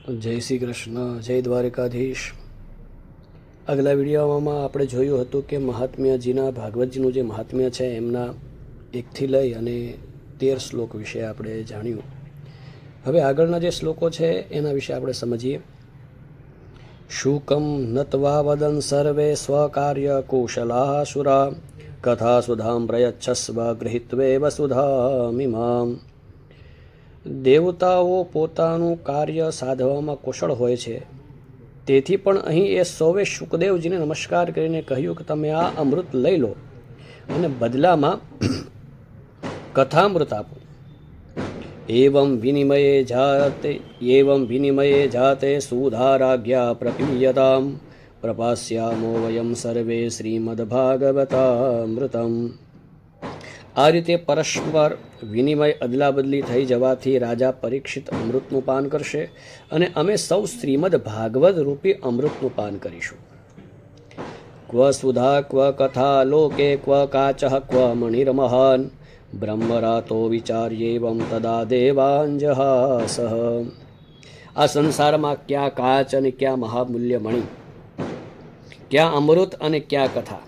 જય શ્રી કૃષ્ણ, જય દ્વારકાધીશ. આગલા વિડીયોમાં આપણે જોયું હતું કે મહાત્મ્યજીના ભાગવતજીનું જે મહાત્મ્ય છે એમના 1થી લઈ અને 13 શ્લોક વિશે આપણે જાણ્યું. હવે આગળના જે શ્લોકો છે એના વિશે આપણે સમજીએ. શુકમ નત્વા વદન સર્વે સ્વકાર્ય કૌશલા સુરા કથા સુધામ પ્રયચ્છસ્વ ગૃહિત્વે વસુધામિમામ. દેવતાઓ પોતાનું કાર્ય સાધવામાં કુશળ હોય છે, તેથી પણ અહીં એ સૌએ શુકદેવજીને નમસ્કાર કરીને કહ્યું કે તમે આ અમૃત લઈ લો અને બદલામાં કથામૃત આપો. એવં વિનિમયે જાતે સુધારાજ્ઞા પ્રપીયતામ પ્રપાસ્યામો વયમ સર્વે શ્રીમદ્ભાગવતામૃતમ. આ રીતે પરસ્પર વિનિમય અદલા બદલી થઈ જવાથી રાજા પરીક્ષિત અમૃતનું પાન કરશે અને અમે સૌ શ્રીમદ ભાગવત રૂપી અમૃતનું પાન કરીશું. ક્વ સુધા ક્વ કથા લોકે ક્વ કાચ ક્વ મણિર્મહાન બ્રહ્મરાતો વિચાર્યેવમ તદા દેવાંજહાસઃ. આ સંસારમાં ક્યાં કાચ અને ક્યાં મહામૂલ્ય મણિ, ક્યાં અમૃત અને ક્યાં કથા,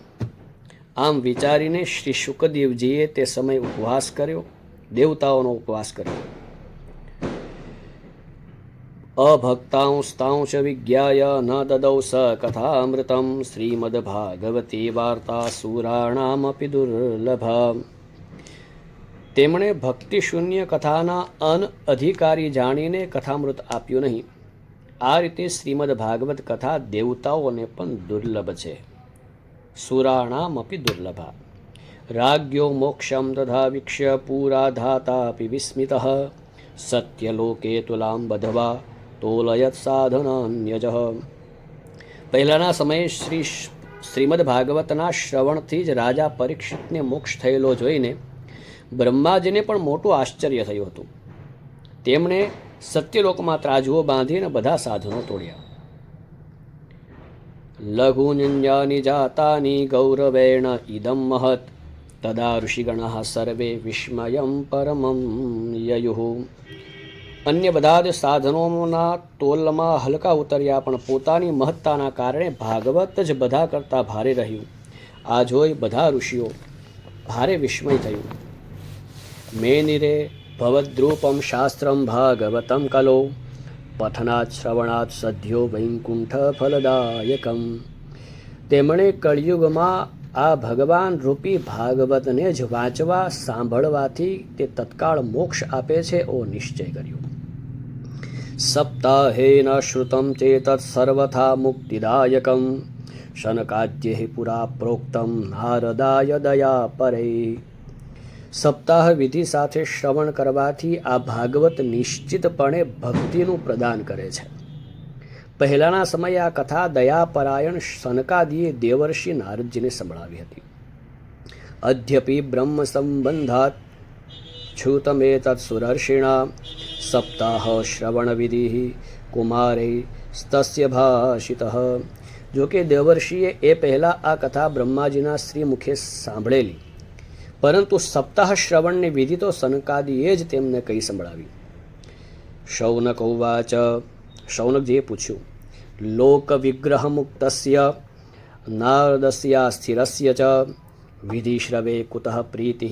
આમ વિચારીને શ્રી શુકદેવજીએ તે સમય ઉપવાસ કર્યો, દેવતાઓનો ઉપવાસ કર્યો. અભક્તાંસ્તાંશ વિજ્ઞાય ન દદૌ સ કથામૃતમ શ્રીમદ્ભાગવતી વાર્તા સુરાણામપી દુર્લભા. તેમણે ભક્તિશૂન્ય કથાના અનઅધિકારી જાણીને કથામૃત આપ્યું નહીં. આ રીતે શ્રીમદ ભાગવત કથા દેવતાઓને પણ દુર્લભ છે. સુરાણામપી દુર્લભા. રાજ્યો મોક્ષમ તથા વીક્ષ્ય પુરા ધાતાપી વિસ્મિતઃ સત્યલોકે તુલામ બધવા તોલયત સાધનાન્યજઃ. પહેલાના સમયે શ્રીમદ ભાગવતના શ્રવણથી જ રાજા પરીક્ષિતને મોક્ષ થયેલો જોઈને બ્રહ્માજીને પણ મોટું આશ્ચર્ય થયું હતું. તેમણે સત્યલોકમાં ત્રાજવો બાંધીને બધા સાધનો તોડ્યા. લઘુન્યાની જાતાની ગૌરવેણ ઇદમ મહત તદા ઋષિગણઃ સર્વે વિસ્મયં પરમં યયુઃ. અન્ય બધા જ સાધનોના તોલમાં હલકા ઉતર્યા, પણ પોતાની મહત્તાના કારણે ભાગવત જ બધા કરતાં ભારે રહ્યું. આ જોઈ બધા ઋષિઓ ભારે વિસ્મય થયું. મેનિરે ભવદ્રૂપમ શાસ્ત્રમ ભાગવતમ કલો પઠનાત શ્રવણાત સદ્યો વૈકુંઠ ફલદાયકમ. તેમણે કળિયુગમાં આ ભગવાન રૂપી ભાગવતને જ વાંચવા સાંભળવાથી તે તત્કાળ મોક્ષ આપે છે એવો નિશ્ચય કર્યો. સપ્તાહેન શ્રુતમ ચેતત સર્વથા મુક્તિદાયકમ શનકાદ્યે પુરા પ્રોક્તમ નારદાય દયા પરે. સપ્તાહ વિધિ સાથે શ્રવણ કરવાથી આ ભાગવત નિશ્ચિતપણે ભક્તિનું પ્રદાન કરે છે. પહેલાના સમયે આ કથા દયાપરાયણ સનકાદિએ દેવર્ષિ નારદજીને સંભળાવી હતી. અદ્યપિ બ્રહ્મ સંબંધાત છૂતમેતત સુરર્ષિણા સપ્તાહ શ્રવણ વિધિ કુમારે સ્તસ્ય ભાષિતઃ. જોકે દેવર્ષિએ એ પહેલાં આ કથા બ્રહ્માજીના શ્રી મુખે સાંભળેલી, પરંતુ સપ્તાહ શ્રવણની વિધિ તો સનકાદિએ જ તેમને કહી સંભળાવી. શૌનક ઉવાચ. શૌનકજીએ પૂછ્યું, લોક વિગ્રહ મુક્તસ્ય નારદસ્યા સ્થિરસ્ય ચ વિધિ શ્રવે કુતઃ પ્રીતિ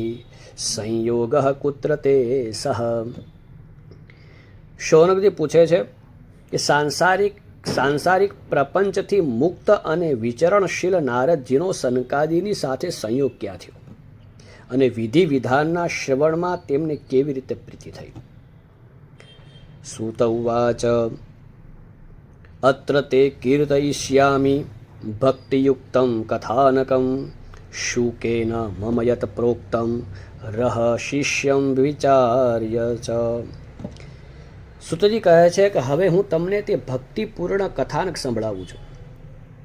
સંયોગ કુત્ર તે સહ. શૌનકજી પૂછે છે કે સાંસારિક પ્રપંચથી મુક્ત અને વિચરણશીલ નારદજીનો સનકાદિની સાથે સંયોગ ક્યાં થયો અને વિધિ વિધાનના શ્રવણમાં તેમને કેવી રીતે પ્રીતિ થઈ. સૂત ઉવાચ. અત્ર તે કીર્તયિષ્યામિ ભક્તિયુક્તં કથાનકં શુકેન મમ યત પ્રોક્તં રહ શિષ્યં વિચાર્ય ચ. સૂતજી કહે છે કે હવે હું તમને તે ભક્તિપૂર્ણ કથાનક સંભળાવું છું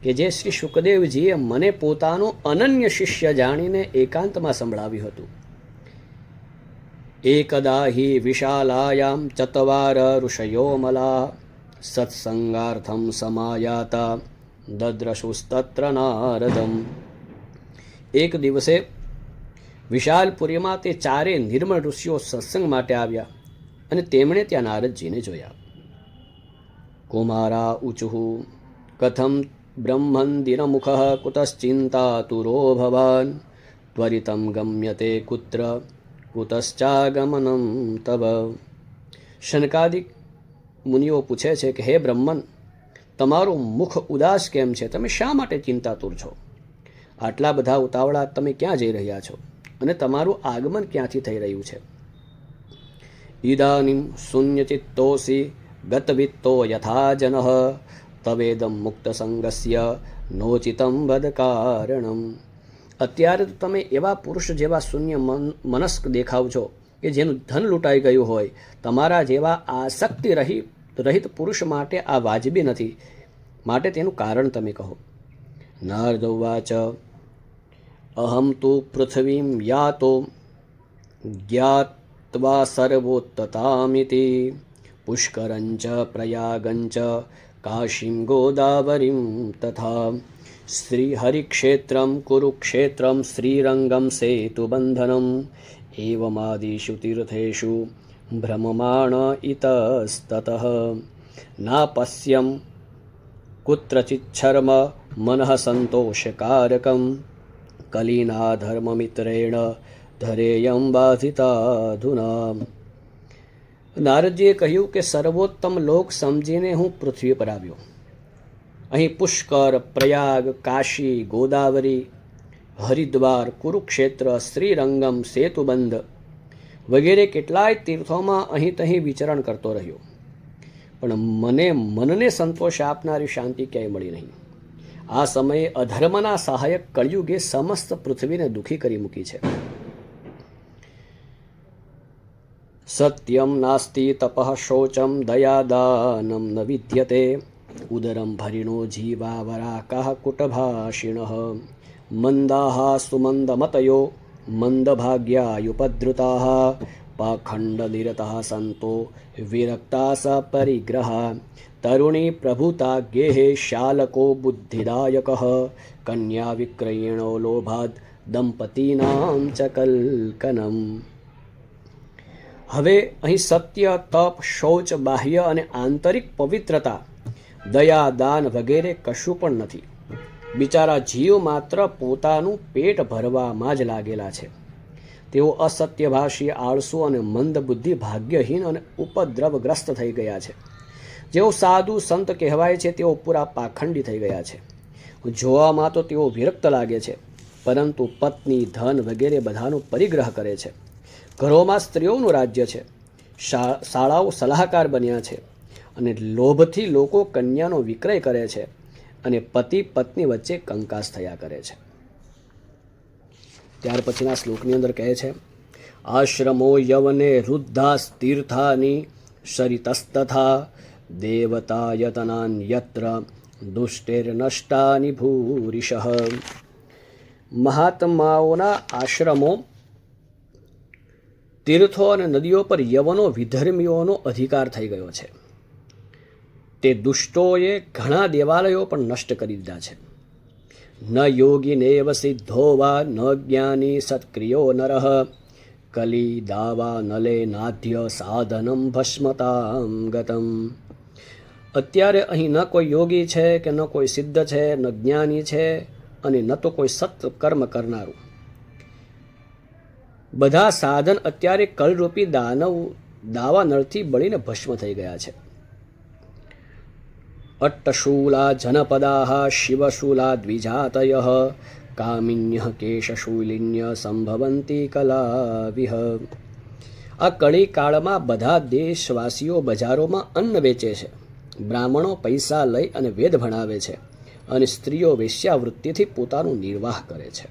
કે જે શ્રી શુકદેવજીએ મને પોતાનો અનન્ય શિષ્ય જાણીને એકાંતમાં સંભળાવ્યું હતું. એકદા હિ વિશાલાયામ ચત્વાર ઋષયો મલા સત્સંગાર્થમ સમાયાતા દદ્રશુસ્તત્ર નારદમ. એક દિવસે વિશાલપુરીમાં તે ચારે નિર્મળ ઋષિઓ સત્સંગ માટે આવ્યા અને તેમણે ત્યાં નારદજીને જોયા. કુમારા ઊચુઃ કથમ બ્રહ્મંદિનમુખઃ કુતશ્ચિંતાતુરો ભવાન ત્વરિતમ ગમ્યતે કુત્ર કુતશ્ચાગમનમ તવ. શનકાદિક મુનિઓ પૂછે છે કે હે બ્રહ્મન, તમારું મુખ ઉદાસ કેમ છે? તમે શા માટે ચિંતાતુર છો? આટલા બધા ઉતાવળા તમે ક્યાં જઈ રહ્યા છો અને તમારું આગમન ક્યાંથી થઈ રહ્યું છે? ઇદાનીમ શૂન્યચિત્તોસી ગતવિત્તો યથા જનઃ તવેદમ મુક્ત સંગસ્ય નોચિતમ વદ કારણમ. અત્યારે તો તમે એવા પુરુષ જેવા શૂન્ય મનસ્ક દેખાવ છો કે જેનું ધન લૂંટાઈ ગયું હોય. તમારા જેવા આસક્તિ રહિત પુરુષ માટે આ વાજબી નથી, માટે તેનું કારણ તમે કહો. નારદ ઉવાચ અહમ તુ પૃથ્વીમ યાતો જ્ઞાત્વા સર્વોત્તતામિતિ પુષ્કરંચ પ્રયાગંચ કાશીમ ગોદાવરીમ તથા શ્રીહરિક્ષેત્રમ કુરુક્ષેત્રમ શ્રીરંગમ સેતુબંધનમ એવમાદિષુ તીર્થેષુ ભ્રમમાણ ઇતસ્તતઃ નાપશ્યમ કુત્રચિચ્છર્મ મનઃ સંતોષકારકમ કલીના ધર્મમિત્રેણ ધરેયમ બાધિતાધુના. નારદજીએ કહ્યું કે સર્વોત્તમ લોક સમજીને હું પૃથ્વી પર આવ્યો. અહીં પુષ્કર, પ્રયાગ, કાશી, ગોદાવરી, હરિદ્વાર, કુરુક્ષેત્ર, શ્રીરંગમ, સેતુબંધ વગેરે કેટલાય તીર્થોમાં અહીં તહીં વિચરણ કરતો રહ્યો, પણ મનને સંતોષ આપનારી શાંતિ ક્યાંય મળી નહીં. આ સમયે અધર્મના સહાયક કળિયુગે સમસ્ત પૃથ્વીને દુઃખી કરી મૂકી છે. સત્યમ નાસ્તિ તપઃ શૌચમ દયાદાનમ ન વિદ્યતે ઉદરમ ભરિણો જીવા વરાકાઃ કુટભાષિણઃ મંદાઃ સુમંદમતયો મંદભાગ્યાયુપદ્રુતાઃ પાખંડનિરતઃ સંતો વિરક્તા સ પરિગ્રહ તરુણી પ્રભુતા ગેહે શાલકો બુદ્ધિદાયકઃ કન્યા વિક્રયેણો લોભાદ દંપતીનામ ચ કલ્કનમ. હવે અહીં સત્ય, તપ, શૌચ, બાહ્ય અને આંતરિક પવિત્રતા, દયા, દાન વગેરે કશું પણ નથી. બિચારા જીવ માત્ર પોતાનું પેટ ભરવામાં જ લાગેલા છે. તેઓ અસત્યભાષી, આળસુ અને મંદબુદ્ધિ, ભાગ્યહીન અને ઉપદ્રવગ્રસ્ત થઈ ગયા છે. જેઓ સાધુ સંત કહેવાય છે તેઓ પૂરા પાખંડી થઈ ગયા છે. જોવામાં તો તેઓ વિરક્ત લાગે છે, પરંતુ પત્ની, ધન વગેરે બધાનો પરિગ્રહ કરે છે. ઘરોમાં સ્ત્રીઓનું રાજ્ય છે. શાળાઓ સલાહકાર બન્યા છે અને લોભથી લોકો કન્યાનો વિક્રય કરે છે અને પતિ પત્ની વચ્ચે કંકાસ થયા કરે છે. ત્યાર પછીના શ્લોકની અંદર કહે છે આશ્રમો યવને વૃદ્ધાસ તીર્થાની શરિતસ્તથા દેવતાયતનાન્યત્ર દુષ્ટેર્નષ્ટાની ભૂરિશઃ. મહાત્માઓના આશ્રમો, તીર્થો અને નદીઓ પર યવનો વિધર્મીઓનો અધિકાર થઈ ગયો છે. તે દુષ્ટોએ ઘણા દેવાલયો પણ નષ્ટ કરી દીધા છે. ન યોગીનેવ સિદ્ધો વા ન જ્ઞાની સત્ક્રિયો નરઃ કલી દાવા નલે નાધ્ય સાધનમ ભસ્મતામ ગતમ. અત્યારે અહીં ન કોઈ યોગી છે કે ન કોઈ સિદ્ધ છે, ન જ્ઞાની છે અને ન તો કોઈ સત્કર્મ કરનારું. બધા સાધન અત્યારે કલરૂપી દાવા નળથી બળીને ભસ્મ થઈ ગયા છે. અટ્ટશૂલા જનપદાઃ શિવશૂલા દ્વિજાતયઃ કામિન્યઃ કેશશૂલિન્ય સંભવંતી કલાવિહ. આ કળી કાળમાં બધા દેશવાસીઓ બજારોમાં અન્ન વેચે છે. બ્રાહ્મણો પૈસા લઈ અને વેદ ભણાવે છે અને સ્ત્રીઓ વેશ્યાવૃત્તિથી પોતાનો નિર્વાહ કરે છે.